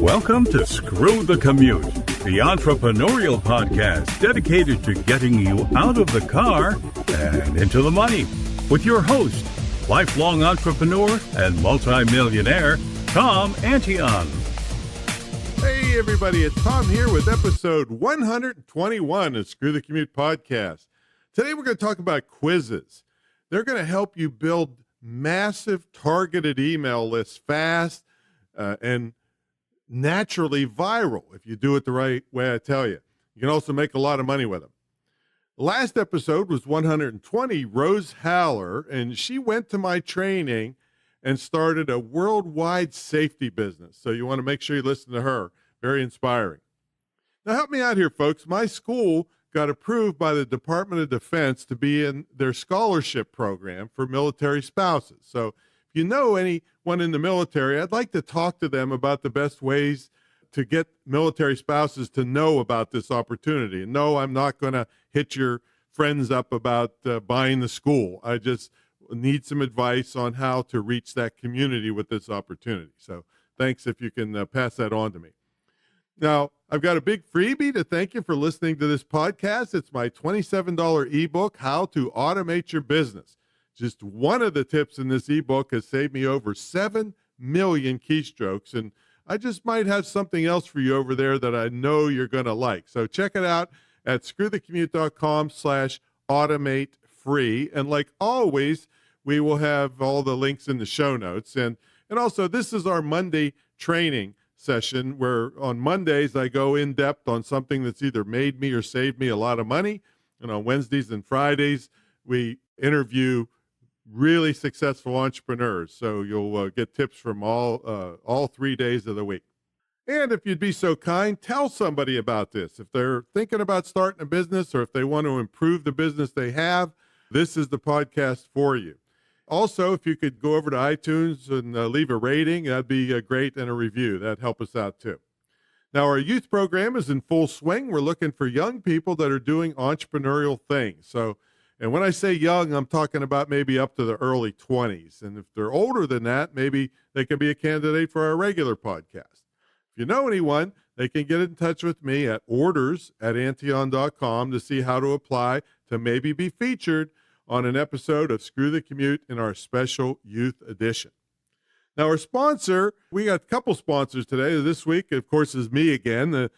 Welcome to Screw the Commute, the entrepreneurial podcast dedicated to getting you out of the car and into the money. With your host, lifelong entrepreneur and multimillionaire, Tom Antion. Hey everybody, it's Tom here with episode 121 of Screw the Commute podcast. Today we're going to talk about quizzes. They're going to help you build massive targeted email lists fast and naturally viral if you do it the right way I tell you. You can also make a lot of money with them. The last episode was 120, Rose Haller, and she went to my training and started a worldwide safety business. So you want to make sure you listen to her. Very inspiring. Now help me out here, folks. My school got approved by the Department of Defense to be in their scholarship program for military spouses. So if you know anyone in the military, I'd like to talk to them about the best ways to get military spouses to know about this opportunity. And no, I'm not going to hit your friends up about buying the school. I just need some advice on how to reach that community with this opportunity. So thanks if you can pass that on to me. Now, I've got a big freebie to thank you for listening to this podcast. It's my $27 ebook, How to Automate Your Business. Just one of the tips in this ebook has saved me over 7 million keystrokes, and I just might have something else for you over there that I know you're going to like. So check it out at screwthecommute.com/automate free. And like always, we will have all the links in the show notes. And also, this is our Monday training session where on Mondays I go in depth on something that's either made me or saved me a lot of money. And on Wednesdays and Fridays, we interview really successful entrepreneurs. So you'll get tips from all 3 days of the week. And if you'd be so kind, tell somebody about this. If they're thinking about starting a business or if they want to improve the business they have, this is the podcast for you. Also, if you could go over to iTunes and leave a rating, that'd be great, and a review. That'd help us out too. Now, our youth program is in full swing. We're looking for young people that are doing entrepreneurial things. And when I say young, I'm talking about maybe up to the early 20s. And if they're older than that, maybe they can be a candidate for our regular podcast. If you know anyone, they can get in touch with me at orders@antion.com to see how to apply to maybe be featured on an episode of Screw the Commute in our special youth edition. Now, our sponsor, we got a couple sponsors today. This week, of course, is me again, the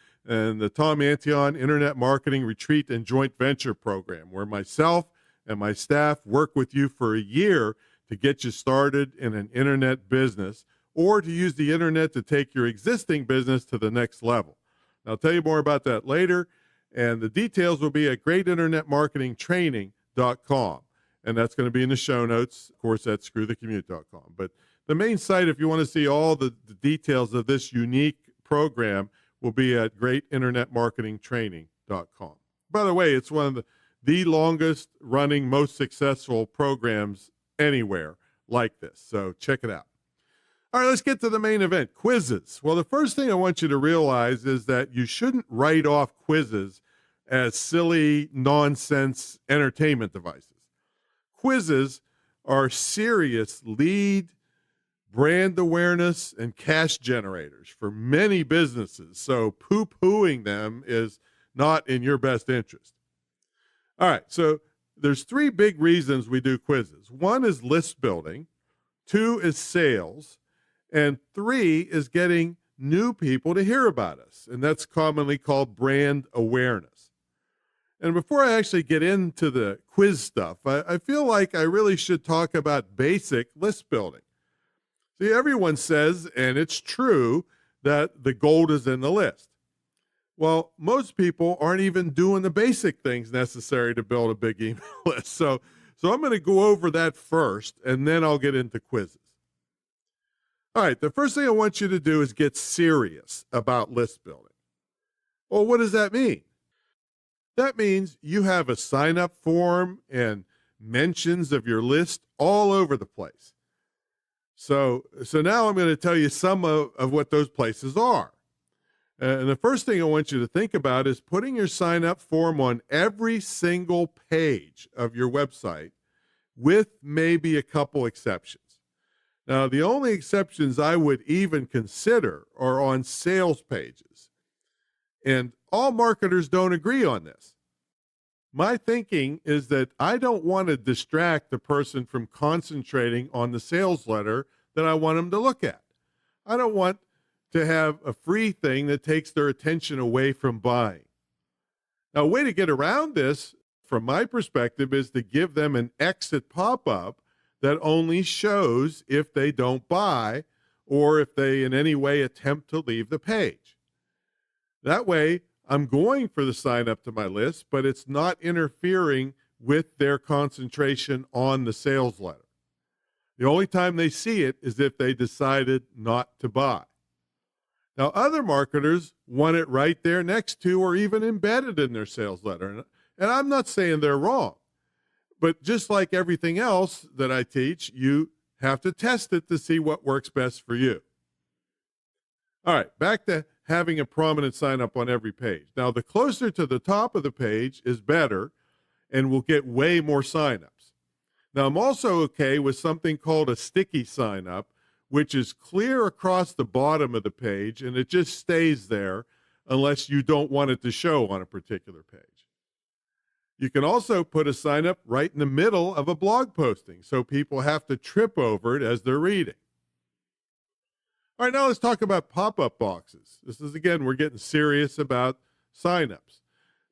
Tom Antion Internet Marketing Retreat and Joint Venture Program, where myself and my staff work with you for a year to get you started in an internet business or to use the internet to take your existing business to the next level. Now, I'll tell you more about that later, and the details will be at greatinternetmarketingtraining.com, and that's going to be in the show notes, of course, at screwthecommute.com. But the main site, if you want to see all the details of this unique program, will be at greatinternetmarketingtraining.com. By the way, it's one of the longest running, most successful programs anywhere like this. So check it out. All right, let's get to the main event, quizzes. Well, the first thing I want you to realize is that you shouldn't write off quizzes as silly, nonsense entertainment devices. Quizzes are serious lead, brand awareness, and cash generators for many businesses. So pooh-poohing them is not in your best interest. All right, so there's 3 big reasons we do quizzes. 1 is list building, 2 is sales, and 3 is getting new people to hear about us. And that's commonly called brand awareness. And before I actually get into the quiz stuff, I feel like I really should talk about basic list building. See, everyone says, and it's true, that the gold is in the list. Well, most people aren't even doing the basic things necessary to build a big email list. So I'm going to go over that first, and then I'll get into quizzes. All right, the first thing I want you to do is get serious about list building. Well, what does that mean? That means you have a sign-up form and mentions of your list all over the place. So now I'm going to tell you some of what those places are. And the first thing I want you to think about is putting your sign-up form on every single page of your website with maybe a couple exceptions. Now, the only exceptions I would even consider are on sales pages. And all marketers don't agree on this. My thinking is that I don't want to distract the person from concentrating on the sales letter that I want them to look at. I don't want to have a free thing that takes their attention away from buying. Now, a way to get around this, from my perspective, is to give them an exit pop-up that only shows if they don't buy or if they in any way attempt to leave the page. That way, I'm going for the sign up to my list, but it's not interfering with their concentration on the sales letter. The only time they see it is if they decided not to buy. Now, other marketers want it right there next to or even embedded in their sales letter. And I'm not saying they're wrong. But just like everything else that I teach, you have to test it to see what works best for you. All right, back to having a prominent sign up on every page. Now, the closer to the top of the page is better and will get way more signups. Now, I'm also okay with something called a sticky sign up, which is clear across the bottom of the page, and it just stays there unless you don't want it to show on a particular page. You can also put a sign up right in the middle of a blog posting so people have to trip over it as they're reading. All right, now let's talk about pop-up boxes. This is, again, we're getting serious about signups.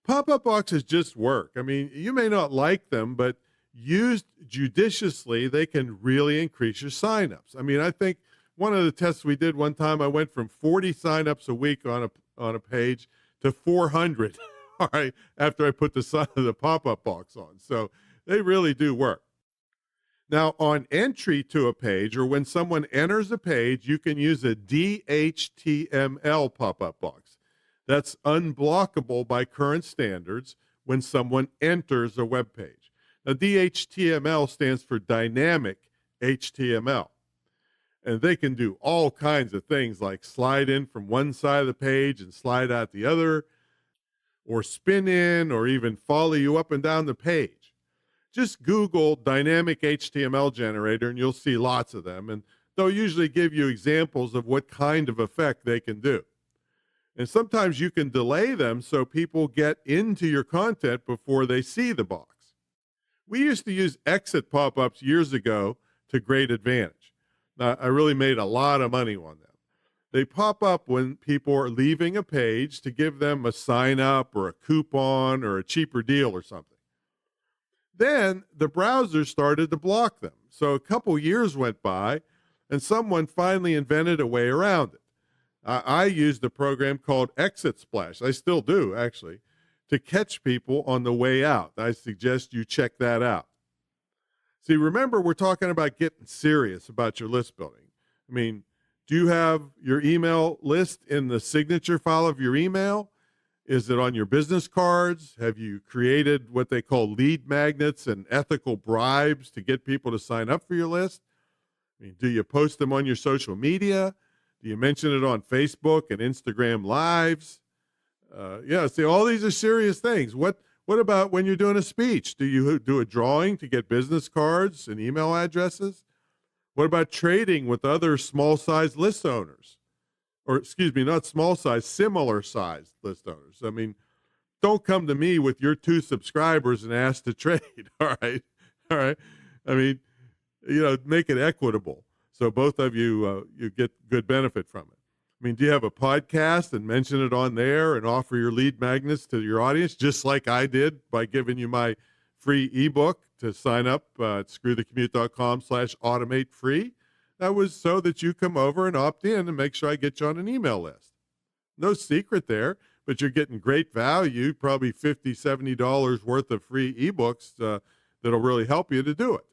Pop-up boxes just work. I mean, you may not like them, but used judiciously, they can really increase your signups. I mean, I think one of the tests we did one time, I went from 40 signups a week on a page to 400. All right, after I put the pop-up box on. So they really do work. Now, on entry to a page or when someone enters a page, you can use a DHTML pop-up box. That's unblockable by current standards when someone enters a web page. Now, DHTML stands for Dynamic HTML. And they can do all kinds of things like slide in from one side of the page and slide out the other, or spin in, or even follow you up and down the page. Just Google Dynamic HTML Generator and you'll see lots of them. And they'll usually give you examples of what kind of effect they can do. And sometimes you can delay them so people get into your content before they see the box. We used to use exit pop-ups years ago to great advantage. Now, I really made a lot of money on them. They pop up when people are leaving a page to give them a sign up or a coupon or a cheaper deal or something. Then the browser started to block them. So a couple years went by and someone finally invented a way around it. I used a program called Exit Splash. I still do, actually, to catch people on the way out. I suggest you check that out. See, remember, we're talking about getting serious about your list building. I mean, do you have your email list in the signature file of your email? Is it on your business cards? Have you created what they call lead magnets and ethical bribes to get people to sign up for your list? I mean, do you post them on your social media? Do you mention it on Facebook and Instagram Lives? See, all these are serious things. What about when you're doing a speech? Do you do a drawing to get business cards and email addresses? What about trading with other small-sized list owners? Or, excuse me, not small-sized, similar-sized list owners. I mean, don't come to me with your 2 subscribers and ask to trade, all right? All right? I mean, make it equitable so both of you you get good benefit from it. I mean, do you have a podcast and mention it on there and offer your lead magnets to your audience, just like I did by giving you my free ebook to sign up at screwthecommute.com/automate free? That was so that you come over and opt in and make sure I get you on an email list. No secret there, but you're getting great value, probably $50, $70 worth of free ebooks that'll really help you to do it.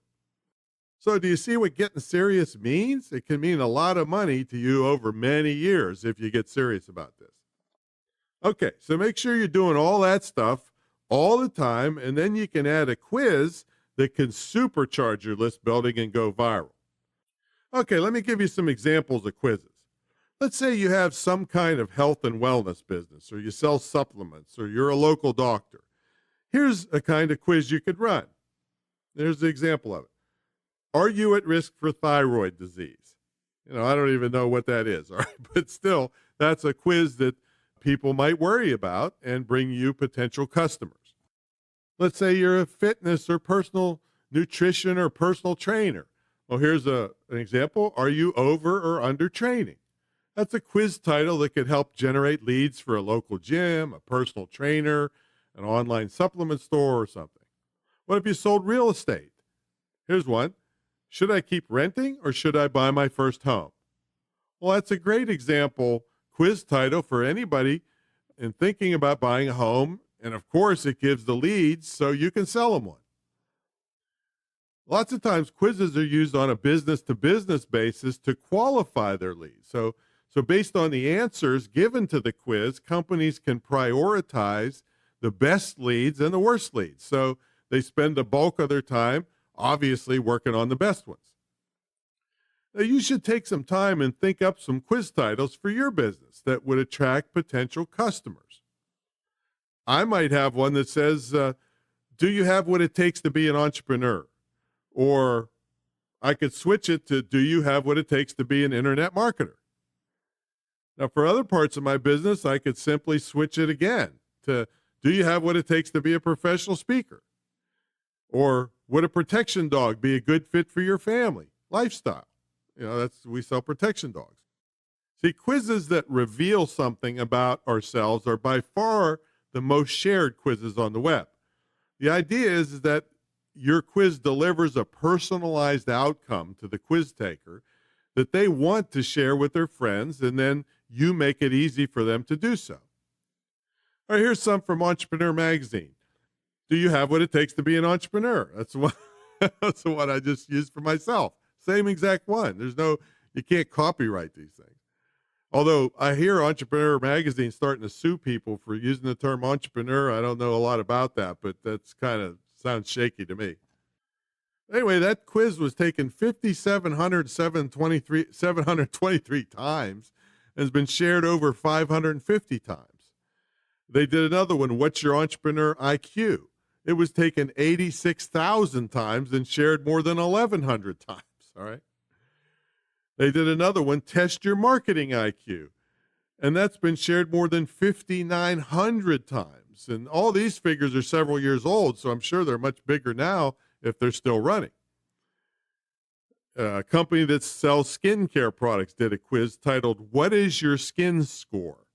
So do you see what getting serious means? It can mean a lot of money to you over many years if you get serious about this. Okay, so make sure you're doing all that stuff all the time, and then you can add a quiz that can supercharge your list building and go viral. Okay, let me give you some examples of quizzes. Let's say you have some kind of health and wellness business, or you sell supplements, or you're a local doctor. Here's a kind of quiz you could run. There's the example of it. Are you at risk for thyroid disease? I don't even know what that is, all right? But still, that's a quiz that people might worry about and bring you potential customers. Let's say you're a fitness or personal nutrition or personal trainer. Well, here's an example. Are you over or under training? That's a quiz title that could help generate leads for a local gym, a personal trainer, an online supplement store, or something. What if you sold real estate? Here's one. Should I keep renting or should I buy my first home? Well, that's a great example quiz title for anybody in thinking about buying a home. And of course, it gives the leads so you can sell them one. Lots of times quizzes are used on a business-to-business basis to qualify their leads. So based on the answers given to the quiz, companies can prioritize the best leads and the worst leads. So they spend the bulk of their time, obviously, working on the best ones. Now, you should take some time and think up some quiz titles for your business that would attract potential customers. I might have one that says, do you have what it takes to be an entrepreneur? Or I could switch it to, do you have what it takes to be an internet marketer? Now, for other parts of my business, I could simply switch it again to, do you have what it takes to be a professional speaker? Or would a protection dog be a good fit for your family? Lifestyle. We sell protection dogs. See, quizzes that reveal something about ourselves are by far the most shared quizzes on the web. The idea is that your quiz delivers a personalized outcome to the quiz taker that they want to share with their friends, and then you make it easy for them to do so. All right, here's some from Entrepreneur Magazine. Do you have what it takes to be an entrepreneur? That's the one I just used for myself. Same exact one. You can't copyright these things. Although I hear Entrepreneur Magazine starting to sue people for using the term entrepreneur. I don't know a lot about that, but that's kind of sounds shaky to me. Anyway, that quiz was taken 723 times and has been shared over 550 times. They did another one, What's Your Entrepreneur IQ? It was taken 86,000 times and shared more than 1,100 times, all right? They did another one, Test Your Marketing IQ, and that's been shared more than 5,900 times. And all these figures are several years old, so I'm sure they're much bigger now if they're still running. A company that sells skincare products did a quiz titled, What is Your Skin Score?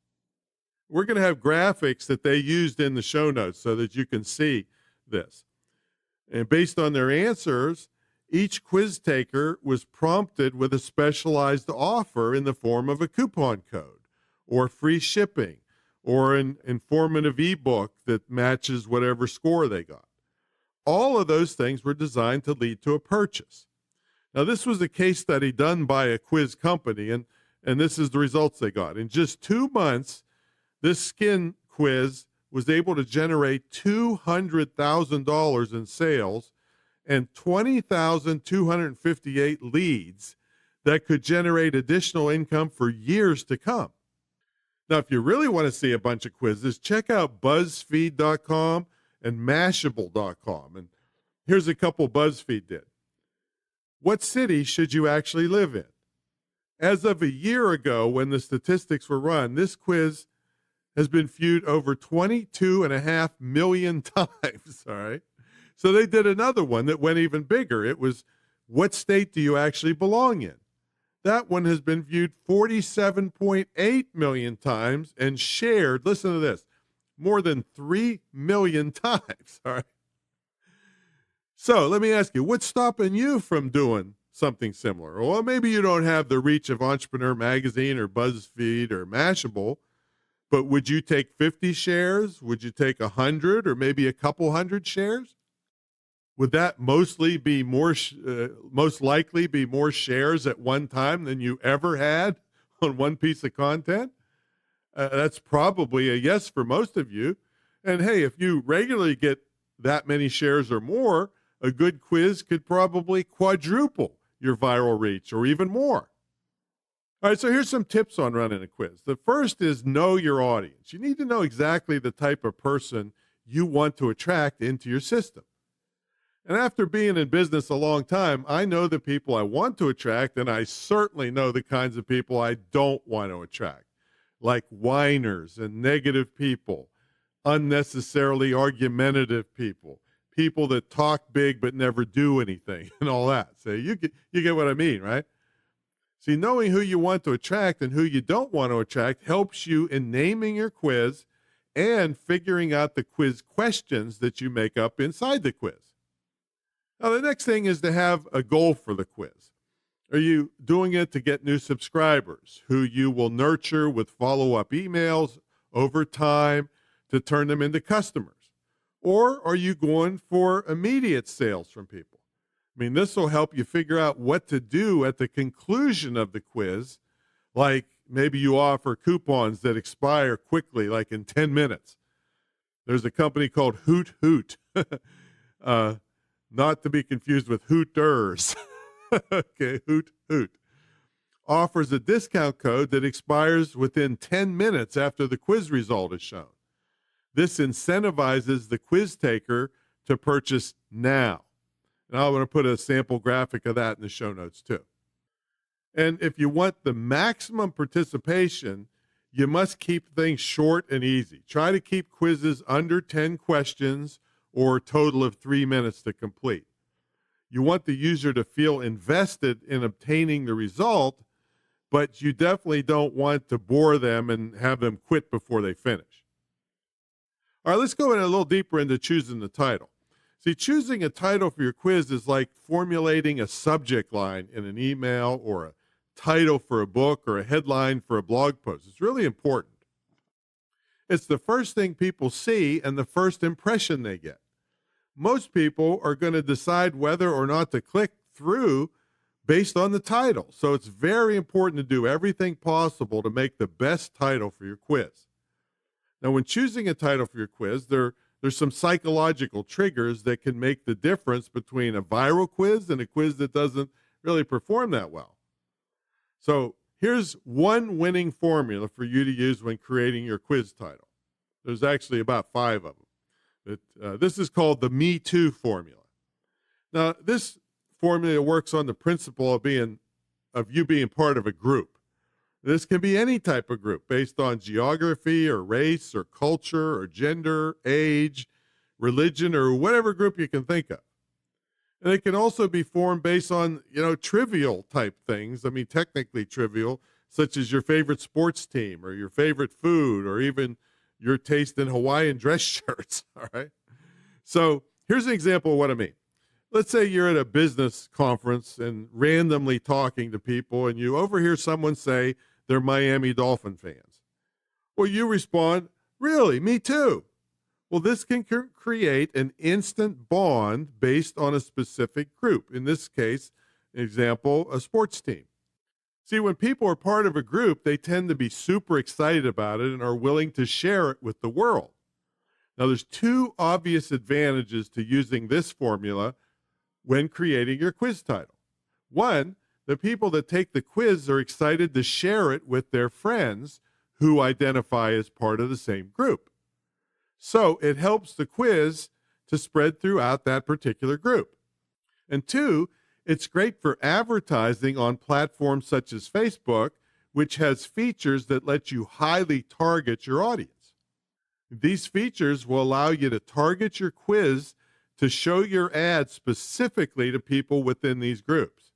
We're going to have graphics that they used in the show notes so that you can see this. And based on their answers, each quiz taker was prompted with a specialized offer in the form of a coupon code or free shipping or an informative ebook that matches whatever score they got. All of those things were designed to lead to a purchase. Now, this was a case study done by a quiz company, and this is the results they got. In just 2 months, this skin quiz was able to generate $200,000 in sales and 20,258 leads that could generate additional income for years to come. Now, if you really want to see a bunch of quizzes, check out BuzzFeed.com and Mashable.com. And here's a couple BuzzFeed did. What city should you actually live in? As of a year ago, when the statistics were run, this quiz has been viewed over 22.5 million times, all right? So they did another one that went even bigger. It was, what state do you actually belong in? That one has been viewed 47.8 million times and shared, listen to this, more than 3 million times, all right? So let me ask you, what's stopping you from doing something similar? Well, maybe you don't have the reach of Entrepreneur Magazine or BuzzFeed or Mashable, but would you take 50 shares? Would you take 100 or maybe a couple hundred shares? Would that most likely be more shares at one time than you ever had on one piece of content? That's probably a yes for most of you. And hey, if you regularly get that many shares or more, a good quiz could probably quadruple your viral reach or even more. All right, so here's some tips on running a quiz. The first is know your audience. You need to know exactly the type of person you want to attract into your system. And after being in business a long time, I know the people I want to attract, and I certainly know the kinds of people I don't want to attract, like whiners and negative people, unnecessarily argumentative people, people that talk big but never do anything, and all that. So you get what I mean, right? See, knowing who you want to attract and who you don't want to attract helps you in naming your quiz and figuring out the quiz questions that you make up inside the quiz. Now, the next thing is to have a goal for the quiz. Are you doing it to get new subscribers who you will nurture with follow-up emails over time to turn them into customers? Or are you going for immediate sales from people? I mean, this will help you figure out what to do at the conclusion of the quiz, like maybe you offer coupons that expire quickly, like in 10 minutes. There's a company called Hoot Hoot. Not to be confused with Hooters. Okay, Hoot Hoot. Offers a discount code that expires within 10 minutes after the quiz result is shown. This incentivizes the quiz taker to purchase now. And I'm going to put a sample graphic of that in the show notes too. And if you want the maximum participation, you must keep things short and easy. Try to keep quizzes under 10 questions or a total of 3 minutes to complete. You want the user to feel invested in obtaining the result, but you definitely don't want to bore them and have them quit before they finish. All right, let's go in a little deeper into choosing the title. See, choosing a title for your quiz is like formulating a subject line in an email or a title for a book or a headline for a blog post. It's really important. It's the first thing people see and the first impression they get. Most people are going to decide whether or not to click through based on the title. So it's very important to do everything possible to make the best title for your quiz. Now, when choosing a title for your quiz, there's some psychological triggers that can make the difference between a viral quiz and a quiz that doesn't really perform that well. So here's one winning formula for you to use when creating your quiz title. There's actually about 5 of them. This is called the Me Too formula. Now, this formula works on the principle of you being part of a group. This can be any type of group based on geography or race or culture or gender, age, religion, or whatever group you can think of. And it can also be formed based on, trivial type things. I mean, technically trivial, such as your favorite sports team or your favorite food or even your taste in Hawaiian dress shirts, all right? So here's an example of what I mean. Let's say you're at a business conference and randomly talking to people, and you overhear someone say they're Miami Dolphin fans. Well, you respond, really, me too. Well, this can create an instant bond based on a specific group. In this case, example, a sports team. See, when people are part of a group, they tend to be super excited about it and are willing to share it with the world. Now, there's 2 obvious advantages to using this formula when creating your quiz title. One, the people that take the quiz are excited to share it with their friends who identify as part of the same group. So it helps the quiz to spread throughout that particular group. And 2, it's great for advertising on platforms such as Facebook, which has features that let you highly target your audience. These features will allow you to target your quiz to show your ad specifically to people within these groups.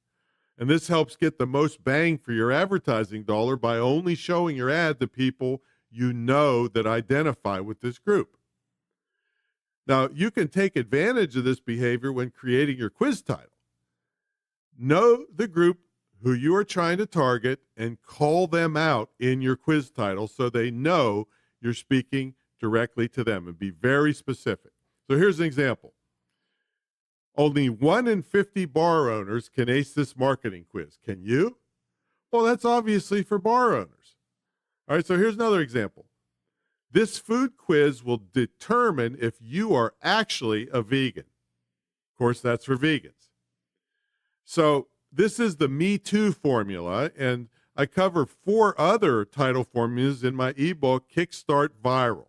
And this helps get the most bang for your advertising dollar by only showing your ad to people you know that identify with this group. Now, you can take advantage of this behavior when creating your quiz title. Know the group who you are trying to target and call them out in your quiz title so they know you're speaking directly to them, and be very specific. So here's an example. Only 1 in 50 bar owners can ace this marketing quiz. Can you? Well, that's obviously for bar owners. All right, so here's another example. This food quiz will determine if you are actually a vegan. Of course, that's for vegans. So this is the Me Too formula, and I cover 4 other title formulas in my ebook, Kickstart Viral.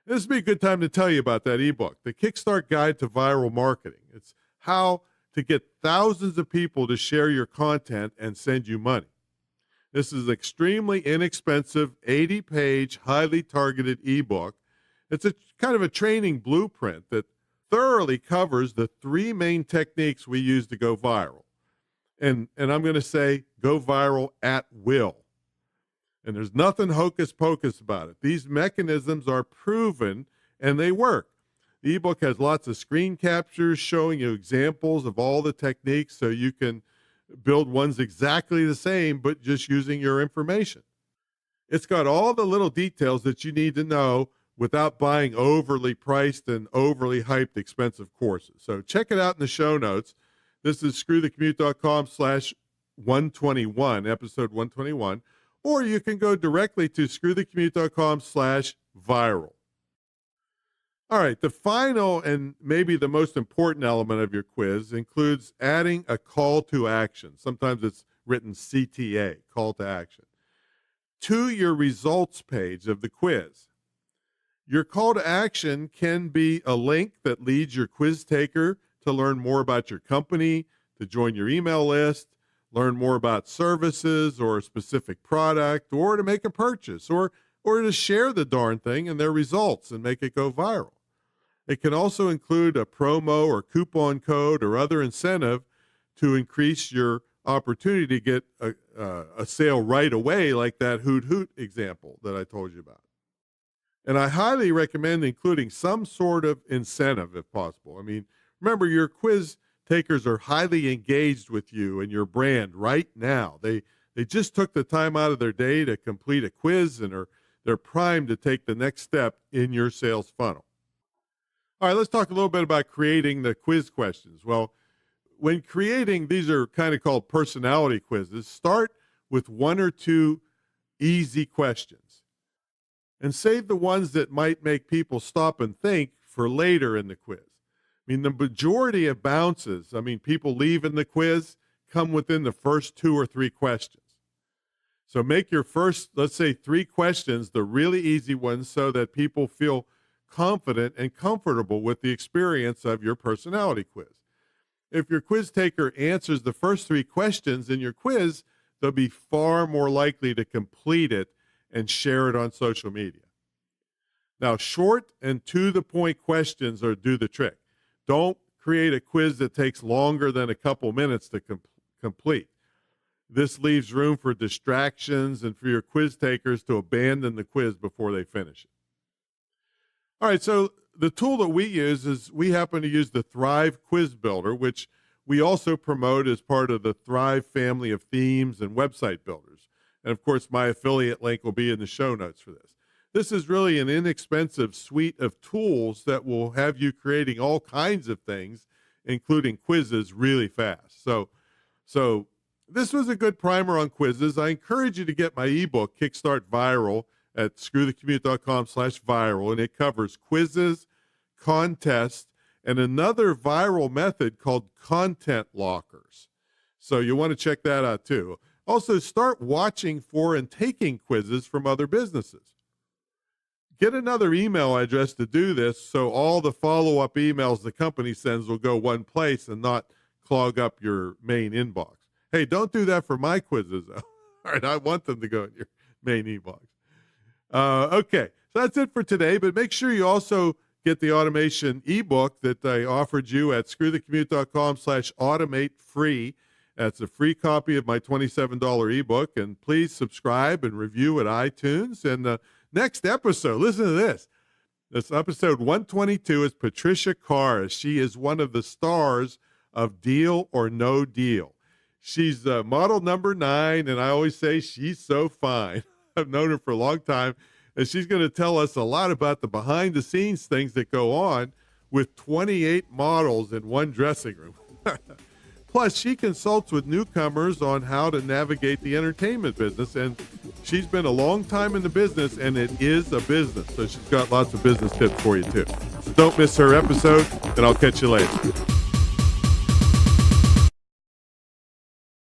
This would be a good time to tell you about that ebook, the Kickstart Guide to Viral Marketing. It's how to get thousands of people to share your content and send you money. This is an extremely inexpensive 80-page, highly targeted ebook. It's a kind of a training blueprint that thoroughly covers the three main techniques we use to go viral. And I'm going to say go viral at will. And there's nothing hocus pocus about it. These mechanisms are proven and they work. The ebook has lots of screen captures showing you examples of all the techniques so you can build ones exactly the same, but just using your information. It's got all the little details that you need to know without buying overly priced and overly hyped expensive courses. So check it out in the show notes. This is screwthecommute.com/121, episode 121, or you can go directly to screwthecommute.com/viral. All right, the final and maybe the most important element of your quiz includes adding a call to action. Sometimes it's written CTA, call to action, to your results page of the quiz. Your call to action can be a link that leads your quiz taker to learn more about your company, to join your email list, learn more about services or a specific product, or to make a purchase, or to share the darn thing and their results and make it go viral. It can also include a promo or coupon code or other incentive to increase your opportunity to get a sale right away, like that Hoot Hoot example that I told you about. And I highly recommend including some sort of incentive if possible. I mean, remember, your quiz takers are highly engaged with you and your brand right now. They just took the time out of their day to complete a quiz and they're primed to take the next step in your sales funnel. All right, let's talk a little bit about creating the quiz questions. Well, when creating, these are kind of called personality quizzes. Start with one or two easy questions and save the ones that might make people stop and think for later in the quiz. I mean, the majority of bounces, people leaving the quiz, come within the first two or three questions. So make your first, let's say, three questions the really easy ones so that people feel confident and comfortable with the experience of your personality quiz. If your quiz taker answers the first three questions in your quiz, they'll be far more likely to complete it and share it on social media. Now, short and to-the-point questions do the trick. Don't create a quiz that takes longer than a couple minutes to complete. This leaves room for distractions and for your quiz takers to abandon the quiz before they finish it. All right, so the tool that we use is we happen to use the Thrive Quiz Builder, which we also promote as part of the Thrive family of themes and website builders. And, of course, my affiliate link will be in the show notes for this. This is really an inexpensive suite of tools that will have you creating all kinds of things, including quizzes, really fast. So this was a good primer on quizzes. I encourage you to get my ebook, Kickstart Viral, at screwthecommute.com/viral, and it covers quizzes, contests, and another viral method called content lockers. So you want to check that out too. Also, start watching for and taking quizzes from other businesses. Get another email address to do this so all the follow-up emails the company sends will go one place and not clog up your main inbox. Hey, don't do that for my quizzes, though. All right, I want them to go in your main inbox. Okay, so that's it for today, but make sure you also get the automation ebook that I offered you at screwthecommute.com/automate free. That's a free copy of my $27 ebook, and please subscribe and review at iTunes. And next episode, listen to this. This episode 122 is Patricia Carr. She is one of the stars of Deal or No Deal. She's model number 9, and I always say she's so fine. I've known her for a long time, and she's going to tell us a lot about the behind-the-scenes things that go on with 28 models in one dressing room. Plus, she consults with newcomers on how to navigate the entertainment business, and she's been a long time in the business, and it is a business, so she's got lots of business tips for you, too. So don't miss her episode, and I'll catch you later.